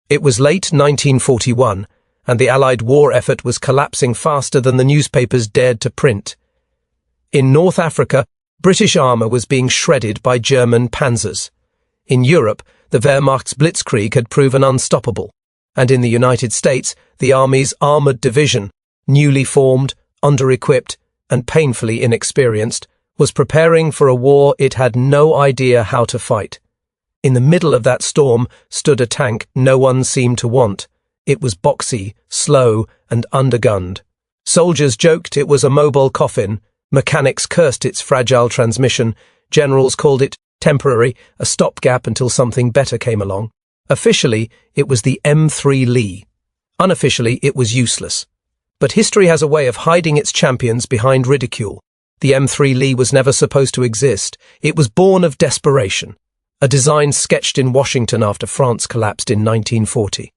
It was late 1941, and the Allied war effort was collapsing faster than the newspapers dared to print. In North Africa, British armour was being shredded by German Panzers. In Europe, the Wehrmacht's blitzkrieg had proven unstoppable, and in the United States, the Army's armoured division, newly formed, under-equipped, and painfully inexperienced, was preparing for a war it had no idea how to fight. In the middle of that storm stood a tank no one seemed to want. It was boxy, slow, and undergunned. Soldiers joked it was a mobile coffin, mechanics cursed its fragile transmission, generals called it temporary, a stopgap until something better came along. Officially, it was the M3 Lee. Unofficially, it was useless. But history has a way of hiding its champions behind ridicule. The M3 Lee was never supposed to exist. It was born of desperation. A design sketched in Washington after France collapsed in 1940.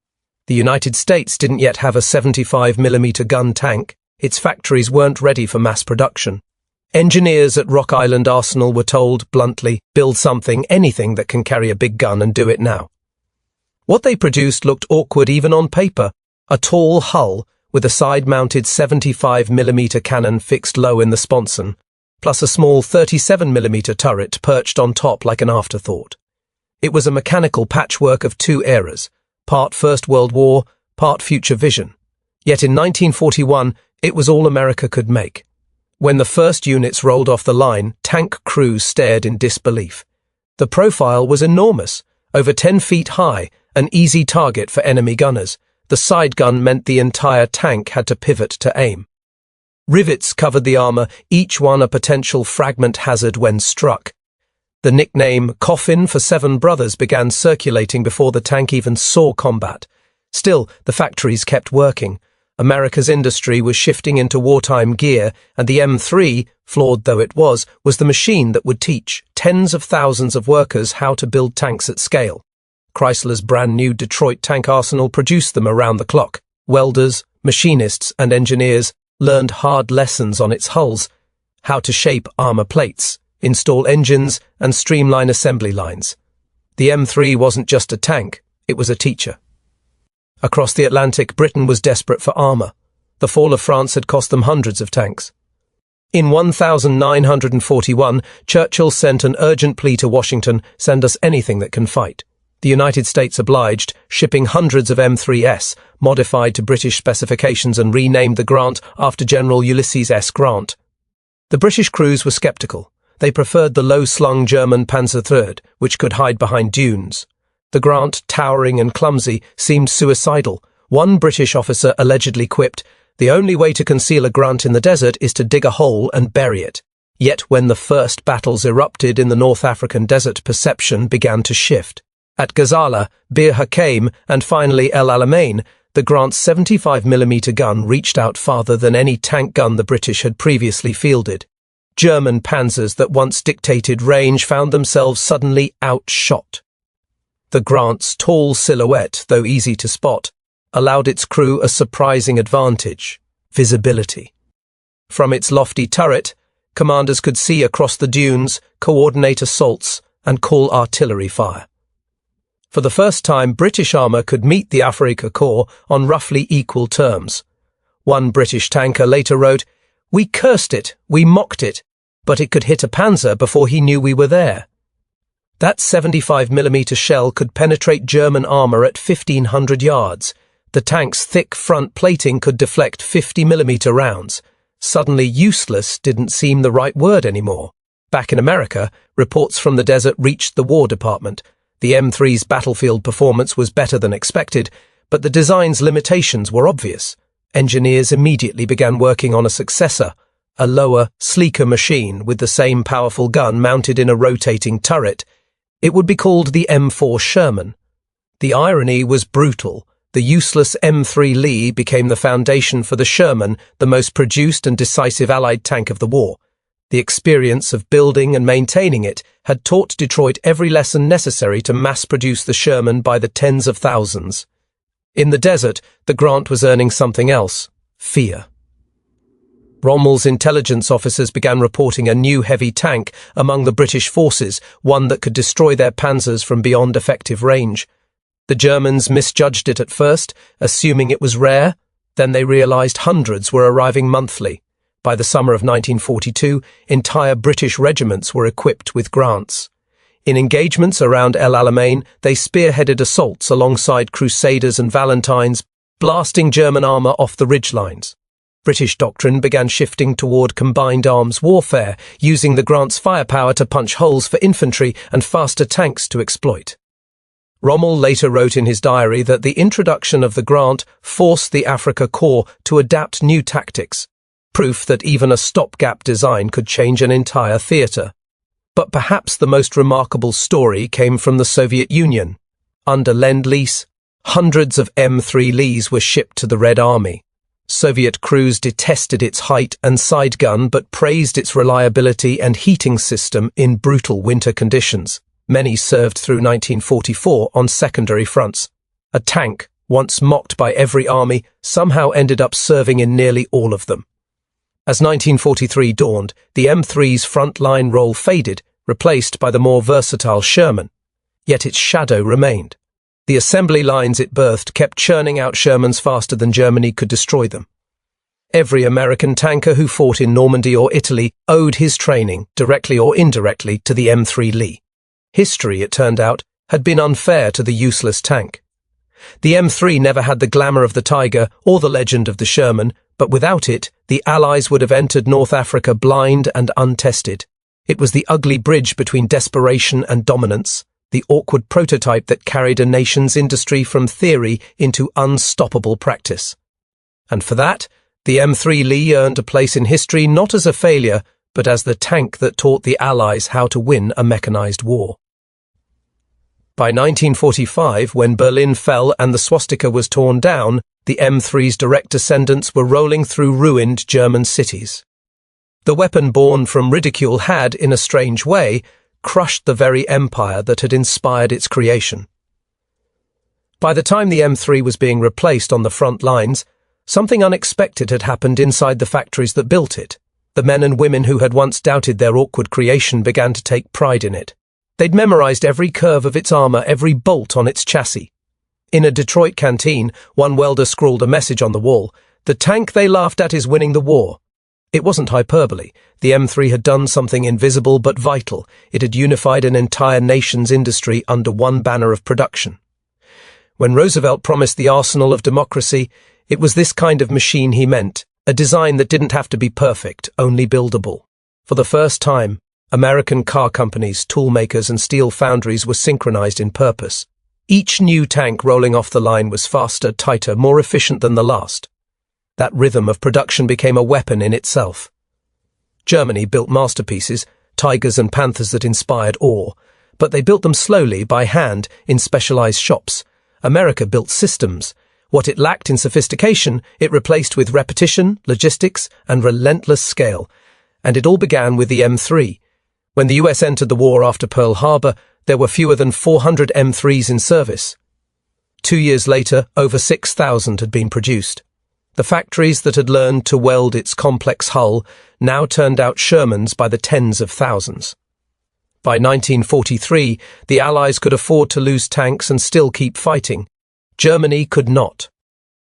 The United States didn't yet have a 75mm gun tank. Its factories weren't ready for mass production. Engineers at Rock Island Arsenal were told, bluntly, build something, anything that can carry a big gun and do it now. What they produced looked awkward even on paper. A tall hull with a side-mounted 75mm cannon fixed low in the sponson, plus a small 37mm turret perched on top like an afterthought. It was a mechanical patchwork of two eras, part First World War, part future vision. Yet in 1941, it was all America could make. When the first units rolled off the line, tank crews stared in disbelief. The profile was enormous, over 10 feet high, an easy target for enemy gunners. The side gun meant the entire tank had to pivot to aim. Rivets covered the armor, each one a potential fragment hazard when struck. The nickname Coffin for 7 brothers began circulating before the tank even saw combat. Still, the factories kept working. America's industry was shifting into wartime gear, and the M3, flawed though it was the machine that would teach tens of thousands of workers how to build tanks at scale. Chrysler's brand-new Detroit tank arsenal produced them around the clock. Welders, machinists, and engineers learned hard lessons on its hulls, how to shape armor plates, install engines, and streamline assembly lines. The M3 wasn't just a tank, it was a teacher. Across the Atlantic, Britain was desperate for armor. The fall of France had cost them hundreds of tanks. In 1941, Churchill sent an urgent plea to Washington, send us anything that can fight. The United States obliged, shipping hundreds of M3s, modified to British specifications and renamed the Grant after General Ulysses S. Grant. The British crews were sceptical. They preferred the low-slung German Panzer III, which could hide behind dunes. The Grant, towering and clumsy, seemed suicidal. One British officer allegedly quipped, "The only way to conceal a Grant in the desert is to dig a hole and bury it." Yet when the first battles erupted in the North African desert, perception began to shift. At Ghazala, Bir Hakeim, and finally El Alamein, the Grant's 75mm gun reached out farther than any tank gun the British had previously fielded. German Panzers that once dictated range found themselves suddenly outshot. The Grant's tall silhouette, though easy to spot, allowed its crew a surprising advantage: visibility. From its lofty turret, commanders could see across the dunes, coordinate assaults, and call artillery fire. For the first time, British armour could meet the Afrika Korps on roughly equal terms. One British tanker later wrote, "We cursed it, we mocked it, but it could hit a panzer before he knew we were there." That 75mm shell could penetrate German armour at 1,500 yards. The tank's thick front plating could deflect 50mm rounds. Suddenly useless didn't seem the right word anymore. Back in America, reports from the desert reached the War Department. The M3's battlefield performance was better than expected, but the design's limitations were obvious. Engineers immediately began working on a successor, a lower, sleeker machine with the same powerful gun mounted in a rotating turret. It would be called the M4 Sherman. The irony was brutal. The useless M3 Lee became the foundation for the Sherman, the most produced and decisive Allied tank of the war. The experience of building and maintaining it had taught Detroit every lesson necessary to mass-produce the Sherman by the tens of thousands. In the desert, the Grant was earning something else: fear. Rommel's intelligence officers began reporting a new heavy tank among the British forces, one that could destroy their panzers from beyond effective range. The Germans misjudged it at first, assuming it was rare. Then they realized hundreds were arriving monthly. By the summer of 1942, entire British regiments were equipped with Grants. In engagements around El Alamein, they spearheaded assaults alongside Crusaders and Valentines, blasting German armour off the ridgelines. British doctrine began shifting toward combined arms warfare, using the Grant's firepower to punch holes for infantry and faster tanks to exploit. Rommel later wrote in his diary that the introduction of the Grant forced the Afrika Korps to adapt new tactics, proof that even a stopgap design could change an entire theatre. But perhaps the most remarkable story came from the Soviet Union. Under Lend-Lease, hundreds of M3 Lees were shipped to the Red Army. Soviet crews detested its height and side gun but praised its reliability and heating system in brutal winter conditions. Many served through 1944 on secondary fronts. A tank, once mocked by every army, somehow ended up serving in nearly all of them. As 1943 dawned, the M3's front-line role faded, replaced by the more versatile Sherman. Yet its shadow remained. The assembly lines it birthed kept churning out Shermans faster than Germany could destroy them. Every American tanker who fought in Normandy or Italy owed his training, directly or indirectly, to the M3 Lee. History, it turned out, had been unfair to the useless tank. The M3 never had the glamour of the Tiger or the legend of the Sherman, but without it, the Allies would have entered North Africa blind and untested. It was the ugly bridge between desperation and dominance, the awkward prototype that carried a nation's industry from theory into unstoppable practice. And for that, the M3 Lee earned a place in history not as a failure, but as the tank that taught the Allies how to win a mechanized war. By 1945, when Berlin fell and the swastika was torn down, the M3's direct descendants were rolling through ruined German cities. The weapon born from Ridicule had, in a strange way, crushed the very empire that had inspired its creation. By the time the M3 was being replaced on the front lines, something unexpected had happened inside the factories that built it. The men and women who had once doubted their awkward creation began to take pride in it. They'd memorized every curve of its armor, every bolt on its chassis. In a Detroit canteen, one welder scrawled a message on the wall: "The tank they laughed at is winning the war." It wasn't hyperbole. The M3 had done something invisible but vital. It had unified an entire nation's industry under one banner of production. When Roosevelt promised the arsenal of democracy, it was this kind of machine he meant, a design that didn't have to be perfect, only buildable. For the first time, American car companies, toolmakers, and steel foundries were synchronized in purpose. Each new tank rolling off the line was faster, tighter, more efficient than the last. That rhythm of production became a weapon in itself. Germany built masterpieces, Tigers and Panthers that inspired awe, but they built them slowly, by hand, in specialized shops. America built systems. What it lacked in sophistication, it replaced with repetition, logistics, and relentless scale. And it all began with the M3. When the US entered the war after Pearl Harbor, there were fewer than 400 M3s in service. 2 years later, over 6,000 had been produced. The factories that had learned to weld its complex hull now turned out Shermans by the tens of thousands. By 1943, the Allies could afford to lose tanks and still keep fighting. Germany could not.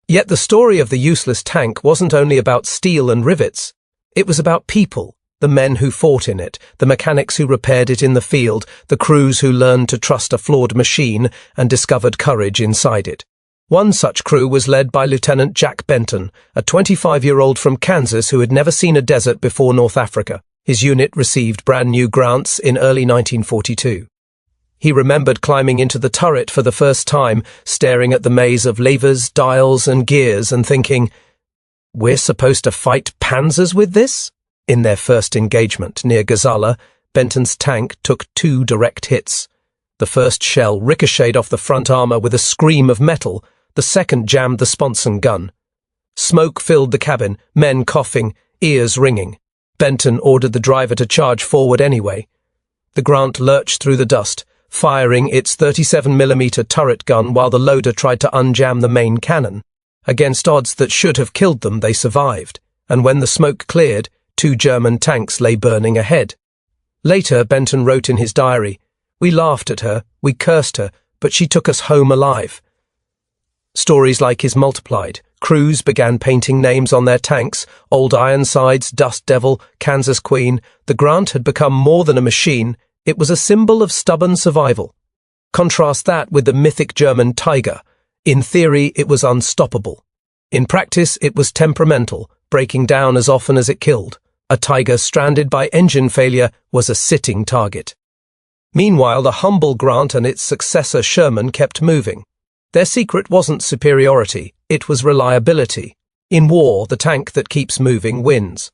Yet the story of the useless tank wasn't only about steel and rivets. It was about people, the men who fought in it, the mechanics who repaired it in the field, the crews who learned to trust a flawed machine and discovered courage inside it. One such crew was led by Lieutenant Jack Benton, a 25-year-old from Kansas who had never seen a desert before North Africa. His unit received brand-new Grants in early 1942. He remembered climbing into the turret for the first time, staring at the maze of levers, dials, and gears, and thinking, "We're supposed to fight Panzers with this?" In their first engagement near Gazala, Benton's tank took 2 direct hits. The first shell ricocheted off the front armor with a scream of metal. The second jammed the sponson gun. Smoke filled the cabin, men coughing, ears ringing. Benton ordered the driver to charge forward anyway. The Grant lurched through the dust, firing its 37mm turret gun while the loader tried to unjam the main cannon. Against odds that should have killed them, they survived, and when the smoke cleared, 2 German tanks lay burning ahead. Later, Benton wrote in his diary, "We laughed at her, we cursed her, but she took us home alive. Stories like his multiplied. Crews began painting names on their tanks: Old Ironsides, Dust Devil, Kansas Queen. The Grant had become more than a machine, it was a symbol of stubborn survival. Contrast that with the mythic German Tiger. In theory, it was unstoppable. In practice, it was temperamental, breaking down as often as it killed. A Tiger stranded by engine failure was a sitting target. Meanwhile, the humble Grant and its successor Sherman kept moving. Their secret wasn't superiority, it was reliability. In war, the tank that keeps moving wins.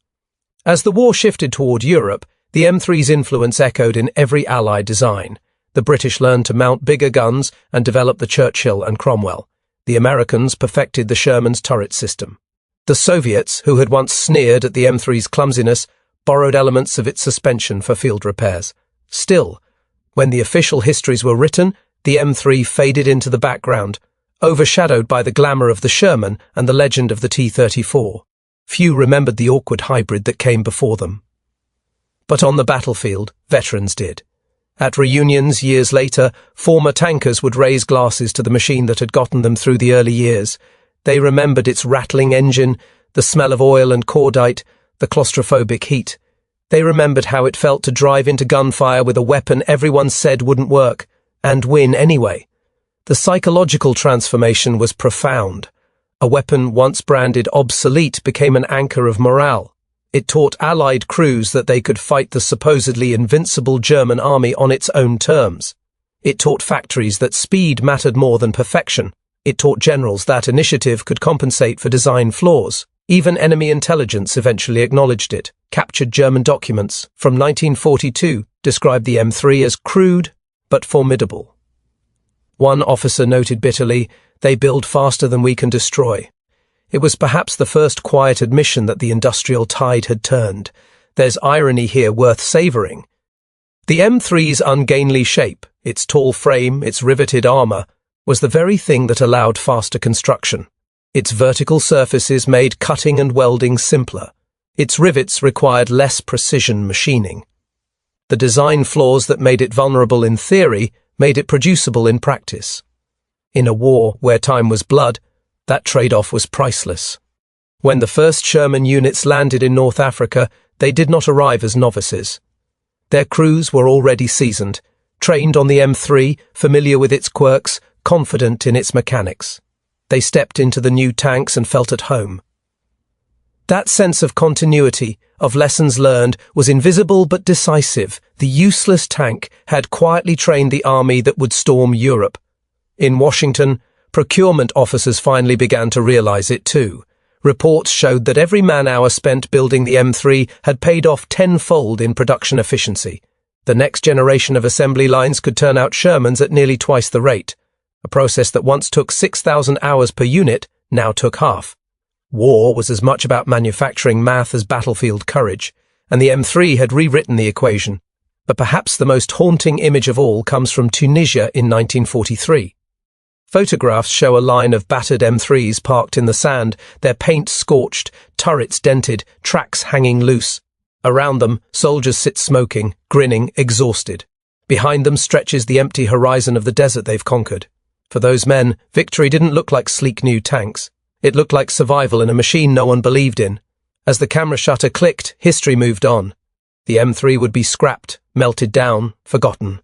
As the war shifted toward Europe, the M3's influence echoed in every Allied design. The British learned to mount bigger guns and develop the Churchill and Cromwell. The Americans perfected the Sherman's turret system. The Soviets, who had once sneered at the M3's clumsiness, borrowed elements of its suspension for field repairs. Still, when the official histories were written, the M3 faded into the background, overshadowed by the glamour of the Sherman and the legend of the T-34. Few remembered the awkward hybrid that came before them. But on the battlefield, veterans did. At reunions years later, former tankers would raise glasses to the machine that had gotten them through the early years. They remembered its rattling engine, the smell of oil and cordite, the claustrophobic heat. They remembered how it felt to drive into gunfire with a weapon everyone said wouldn't work, and win anyway. The psychological transformation was profound. A weapon once branded obsolete became an anchor of morale. It taught Allied crews that they could fight the supposedly invincible German army on its own terms. It taught factories that speed mattered more than perfection. It taught generals that initiative could compensate for design flaws. Even enemy intelligence eventually acknowledged it. Captured German documents from 1942 described the M3 as crude but formidable. One officer noted bitterly, "They build faster than we can destroy." It was perhaps the first quiet admission that the industrial tide had turned. There's irony here worth savouring. The M3's ungainly shape, its tall frame, its riveted armour, was the very thing that allowed faster construction. Its vertical surfaces made cutting and welding simpler. Its rivets required less precision machining. The design flaws that made it vulnerable in theory made it producible in practice. In a war where time was blood, that trade-off was priceless. When the first Sherman units landed in North Africa, they did not arrive as novices. Their crews were already seasoned, trained on the M3, familiar with its quirks, confident in its mechanics. They stepped into the new tanks and felt at home. That sense of continuity, of lessons learned, was invisible but decisive. The useless tank had quietly trained the army that would storm Europe. In Washington, procurement officers finally began to realize it too. Reports showed that every man-hour spent building the M3 had paid off tenfold in production efficiency. The next generation of assembly lines could turn out Shermans at nearly twice the rate. A process that once took 6,000 hours per unit now took half. War was as much about manufacturing math as battlefield courage, and the M3 had rewritten the equation. But perhaps the most haunting image of all comes from Tunisia in 1943. Photographs show a line of battered M3s parked in the sand, their paint scorched, turrets dented, tracks hanging loose. Around them, soldiers sit smoking, grinning, exhausted. Behind them stretches the empty horizon of the desert they've conquered. For those men, victory didn't look like sleek new tanks. It looked like survival in a machine no one believed in. As the camera shutter clicked, history moved on. The M3 would be scrapped, melted down, forgotten.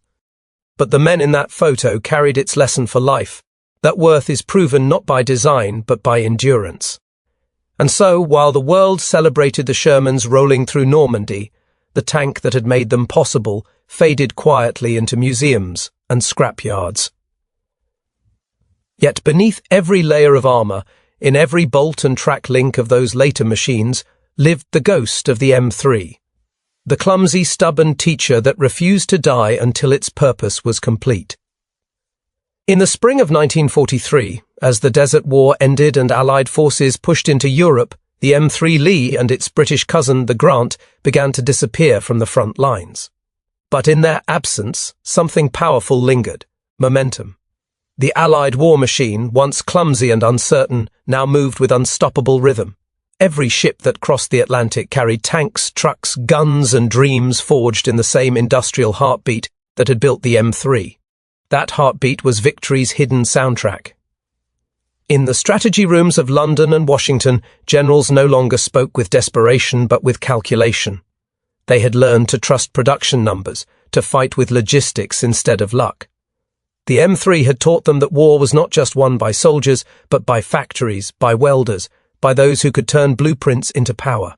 But the men in that photo carried its lesson for life. That worth is proven not by design, but by endurance. And so, while the world celebrated the Shermans rolling through Normandy, the tank that had made them possible faded quietly into museums and scrapyards. Yet beneath every layer of armour, in every bolt and track link of those later machines, lived the ghost of the M3. The clumsy, stubborn teacher that refused to die until its purpose was complete. In the spring of 1943, as the Desert War ended and Allied forces pushed into Europe, the M3 Lee and its British cousin, the Grant, began to disappear from the front lines. But in their absence, something powerful lingered: momentum. The Allied war machine, once clumsy and uncertain, now moved with unstoppable rhythm. Every ship that crossed the Atlantic carried tanks, trucks, guns, and dreams forged in the same industrial heartbeat that had built the M3. That heartbeat was victory's hidden soundtrack. In the strategy rooms of London and Washington, generals no longer spoke with desperation but with calculation. They had learned to trust production numbers, to fight with logistics instead of luck. The M3 had taught them that war was not just won by soldiers, but by factories, by welders, by those who could turn blueprints into power.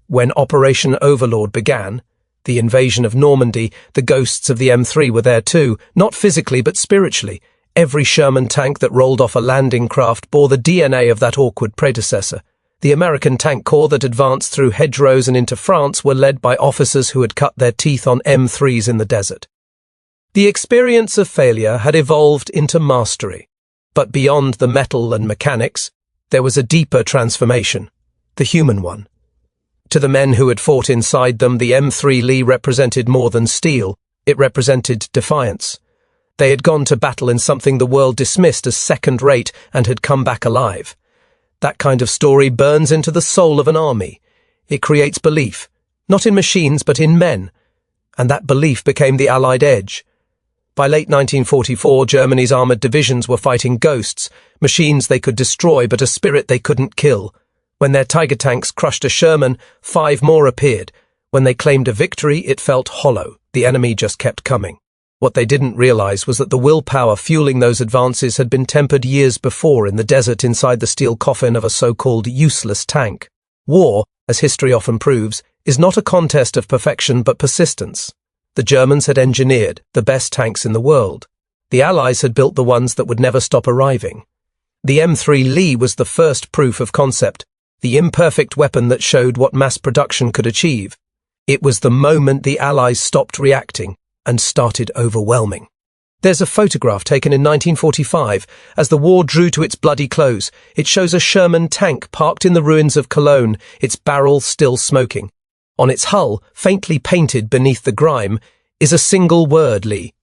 When Operation Overlord began, the invasion of Normandy, the ghosts of the M3 were there too, not physically but spiritually. Every Sherman tank that rolled off a landing craft bore the DNA of that awkward predecessor. The American tank corps that advanced through hedgerows and into France were led by officers who had cut their teeth on M3s in the desert. The experience of failure had evolved into mastery, but beyond the metal and mechanics, there was a deeper transformation, the human one. To the men who had fought inside them, the M3 Lee represented more than steel, it represented defiance. They had gone to battle in something the world dismissed as second-rate and had come back alive. That kind of story burns into the soul of an army. It creates belief, not in machines but in men, and that belief became the Allied edge. By late 1944, Germany's armoured divisions were fighting ghosts, machines they could destroy but a spirit they couldn't kill. When their Tiger tanks crushed a Sherman, 5 more appeared. When they claimed a victory, it felt hollow. The enemy just kept coming. What they didn't realize was that the willpower fueling those advances had been tempered years before in the desert inside the steel coffin of a so-called useless tank. War, as history often proves, is not a contest of perfection but persistence. The Germans had engineered the best tanks in the world. The Allies had built the ones that would never stop arriving. The M3 Lee was the first proof of concept, the imperfect weapon that showed what mass production could achieve. It was the moment the Allies stopped reacting and started overwhelming. There's a photograph taken in 1945 as the war drew to its bloody close. It shows a Sherman tank parked in the ruins of Cologne, its barrel still smoking. On its hull, faintly painted beneath the grime, is a single word, Lee.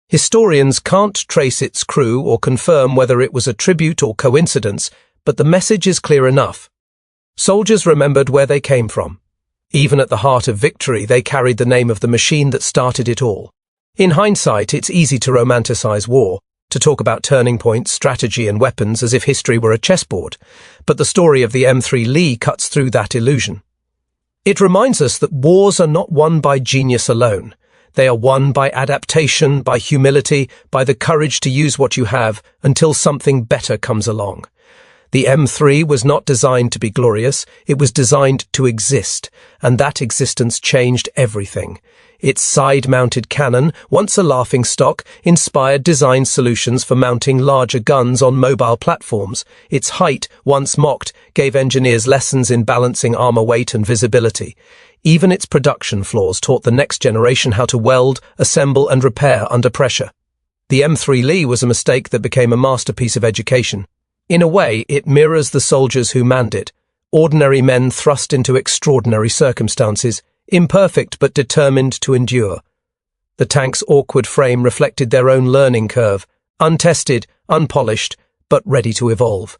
Historians can't trace its crew or confirm whether it was a tribute or coincidence, but the message is clear enough. Soldiers remembered where they came from. Even at the heart of victory, they carried the name of the machine that started it all. In hindsight, it's easy to romanticize war, to talk about turning points, strategy and weapons as if history were a chessboard, but the story of the M3 Lee cuts through that illusion. It reminds us that wars are not won by genius alone. They are won by adaptation, by humility, by the courage to use what you have until something better comes along. The M3 was not designed to be glorious, it was designed to exist, and that existence changed everything. Its side-mounted cannon, once a laughingstock, inspired design solutions for mounting larger guns on mobile platforms. Its height, once mocked, gave engineers lessons in balancing armor weight and visibility. Even its production flaws taught the next generation how to weld, assemble and repair under pressure. The M3 Lee was a mistake that became a masterpiece of education. In a way, it mirrors the soldiers who manned it, ordinary men thrust into extraordinary circumstances, imperfect but determined to endure. The tank's awkward frame reflected their own learning curve, untested, unpolished, but ready to evolve.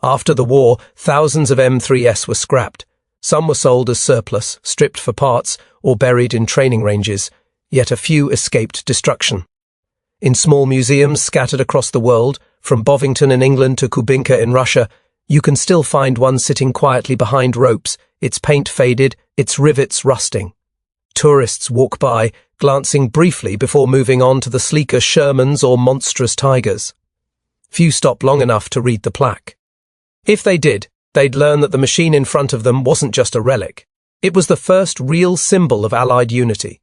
After the war, thousands of M3s were scrapped. Some were sold as surplus, stripped for parts, or buried in training ranges, yet a few escaped destruction. In small museums scattered across the world, from Bovington in England to Kubinka in Russia, you can still find one sitting quietly behind ropes, its paint faded, its rivets rusting. Tourists walk by, glancing briefly before moving on to the sleeker Shermans or monstrous Tigers. Few stop long enough to read the plaque. If they did, they'd learn that the machine in front of them wasn't just a relic. It was the first real symbol of Allied unity.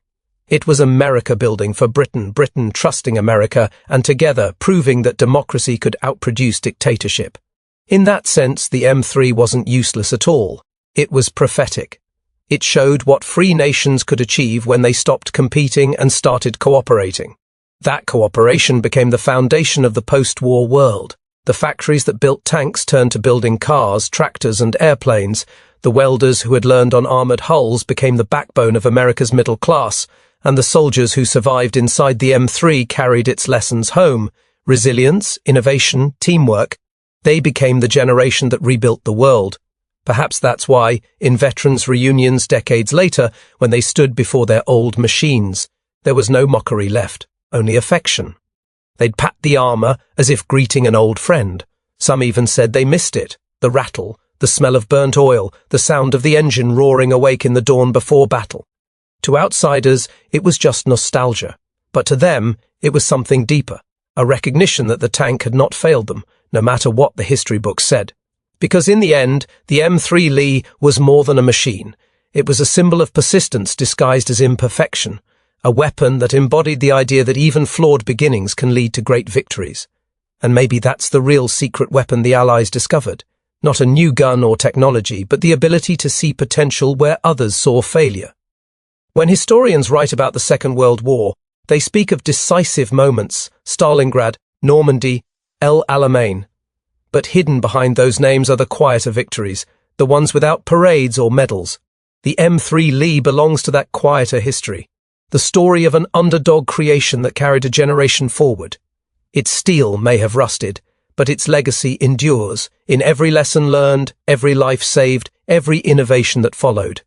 It was America building for Britain, Britain trusting America, and together proving that democracy could outproduce dictatorship. In that sense, the M3 wasn't useless at all. It was prophetic. It showed what free nations could achieve when they stopped competing and started cooperating. That cooperation became the foundation of the post-war world. The factories that built tanks turned to building cars, tractors and airplanes. The welders who had learned on armoured hulls became the backbone of America's middle class, and the soldiers who survived inside the M3 carried its lessons home. Resilience, innovation, teamwork. They became the generation that rebuilt the world. Perhaps that's why, in veterans' reunions decades later, when they stood before their old machines, there was no mockery left, only affection. They'd pat the armor as if greeting an old friend. Some even said they missed it, the rattle, the smell of burnt oil, the sound of the engine roaring awake in the dawn before battle. To outsiders, it was just nostalgia, but to them, it was something deeper, a recognition that the tank had not failed them, no matter what the history books said. Because in the end, the M3 Lee was more than a machine. It was a symbol of persistence disguised as imperfection, a weapon that embodied the idea that even flawed beginnings can lead to great victories. And maybe that's the real secret weapon the Allies discovered. Not a new gun or technology, but the ability to see potential where others saw failure. When historians write about the Second World War, they speak of decisive moments: Stalingrad, Normandy, El Alamein. But hidden behind those names are the quieter victories, the ones without parades or medals. The M3 Lee belongs to that quieter history, the story of an underdog creation that carried a generation forward. Its steel may have rusted, but its legacy endures in every lesson learned, every life saved, every innovation that followed.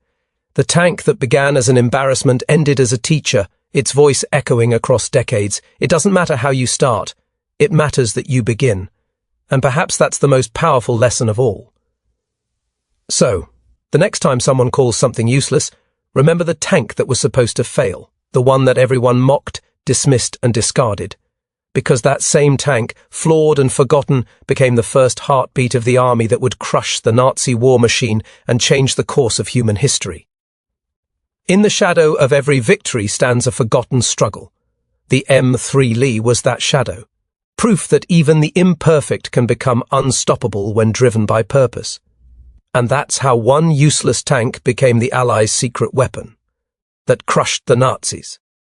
The tank that began as an embarrassment ended as a teacher, its voice echoing across decades. It doesn't matter how you start, it matters that you begin. And perhaps that's the most powerful lesson of all. So, the next time someone calls something useless, remember the tank that was supposed to fail, the one that everyone mocked, dismissed, and discarded. Because that same tank, flawed and forgotten, became the first heartbeat of the army that would crush the Nazi war machine and change the course of human history. In the shadow of every victory stands a forgotten struggle. The M3 Lee was that shadow, proof that even the imperfect can become unstoppable when driven by purpose. And that's how one useless tank became the Allies' secret weapon that crushed the Nazis.